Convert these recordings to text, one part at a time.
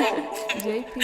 JP.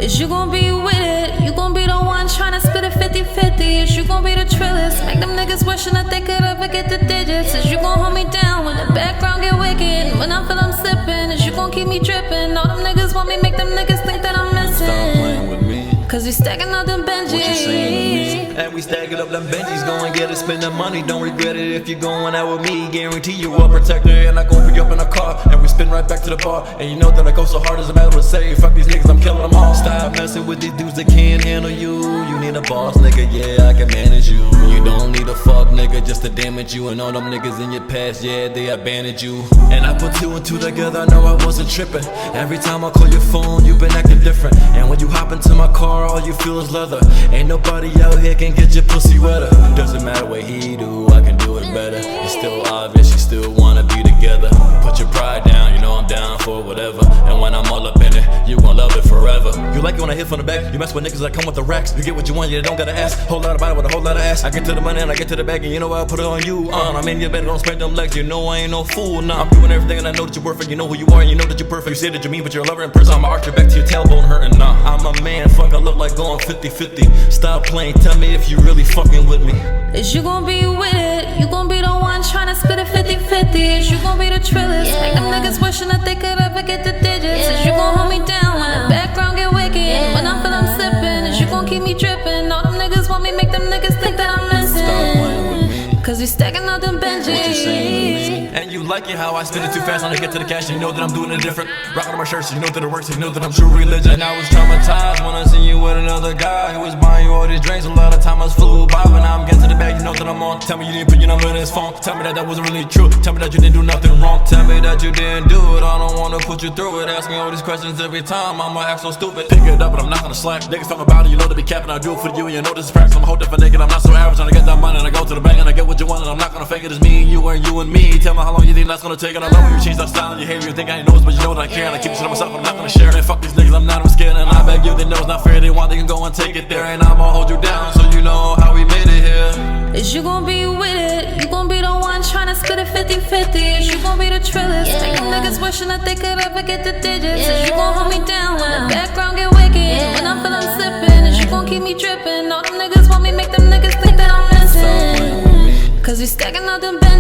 Is you gon' be with it? You gon' be the one tryna split it 50-50? Is you gon' be the trillest? Make them niggas wishing that they could ever get the digits. Is you gon' hold me down when the background get wicked? When I feel I'm slipping, is you gon' keep me dripping? All them niggas want me, make them niggas think that I'm missing. Stop playing with me. Cause we stacking up them Benjis. What you saying to me? And we stacking up them Benjis. Go and get it, spend the money, don't regret it if you're going out with me. Guarantee you a protector, and I gon' pick you up in a car, and we spin right back to the bar. And you know that I go so hard as a matter to say, fuck these niggas, I'm killing them all. Stop messing with these dudes that can't handle you. You need a boss, nigga, yeah, I can manage you. You don't need a fuck nigga just to damage you. And all them niggas in your past, yeah, they abandoned you. And I put two and two together, I know I wasn't tripping. Every time I call your phone, you been acting different. And when you hop into my car, all you feel is leather. Ain't nobody out here can get your pussy wetter. Doesn't matter what he do, I can do it better. It's still obvious, you still wanna be together. Put your pride down, you know I'm down for whatever. And when I'm all up in it, you gon' love it forever. You like it when I hit from the back, you mess with niggas that come with the racks. You get what you want, you don't gotta ask. Whole lot about it with a whole lot of ass. I get to the money and I get to the bag, and you know I'll put it on you. I mean, you better don't spread them legs, you know I ain't no fool. Nah, I'm doing everything and I know that you're worth it. You know who you are and you know that you're perfect. You say that you're mean, but you're a lover in person. I'ma arch your back to your tailbone hurting. Nah, I'm a man, fuck, I look like going 50-50. Stop playing, tell me if you really fucking with me. Is you gon' be with it? You gon' be the one tryna split it 50-50? Is you gon' be the trillest? Make them niggas wishing that they could ever get the digits. Is you gon' hold me down when the background get wicked? When I feel I'm slipping, is you gon' keep me dripping? All them niggas want me, make them niggas think that I'm missing. Stop playing with me. Cause we stacking up them Benjis. What you saying to me? And you like it how I spin it too fast when I get to the cash. And you know that I'm doing it different. Rocking on my shirts, you know that it works. You know that I'm true religion. And I was traumatized when I seen you with another guy who was buying you all these drinks. A lot of time I was flew by, but now I'm getting to the bag. You know that I'm on. Tell me you didn't put your number in his phone. Tell me that that wasn't really true. Tell me that you didn't do nothing wrong. Tell me that you didn't do it. I don't wanna put you through it. Ask me all these questions every time. I'ma act so stupid. Pick it up, but I'm not gonna slack. Niggas talking about it, you know to be capping. I do it for you, and you know this is practice. I'm a whole different nigga. I'm not so average. Trying to get that money, and I go to the bank, and I get what you want, and I'm not gonna fake it. It's me and you and me. Tell me how long you think that's gonna take. And I love when you change that style and your hair. You think I ain't know, but you know that I care. And I keep it to myself, I'm not gonna share it. Fuck these niggas, I'm not, I'm scared. And I beg you, they know it's not fair. They want, they can go and take it there. And I'ma hold you down, so you know how we made it here. Is you gon' be with it? You gon' be the one tryna split it 50-50? Is you gon' be the trillest? Make them niggas wishing that they could ever get the digits. Is you gon' hold me down when the background get wicked? When I feel I'm slipping, is you gon' keep me dripping? All them niggas want me, make them niggas think that I'm missing. Cause we stacking up them Benjis.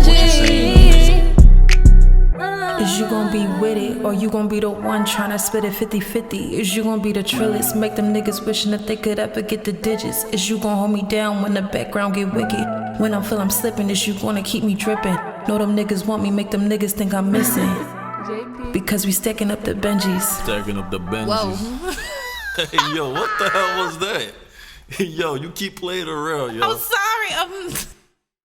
Is you gon' be with it, or you gon' be the one tryna split it 50-50? Is you gon' be the trillest? Make them niggas wishing that they could ever get the digits. Is you gon' hold me down when the background get wicked? When I feel I'm slipping, is you gonna keep me dripping? Know them niggas want me, make them niggas think I'm missing. JP. Because we stacking up the Benjis. Stacking up the Benjis. Whoa. Hey, yo, what the hell was that? Yo, you keep playing around, yo. I'm sorry.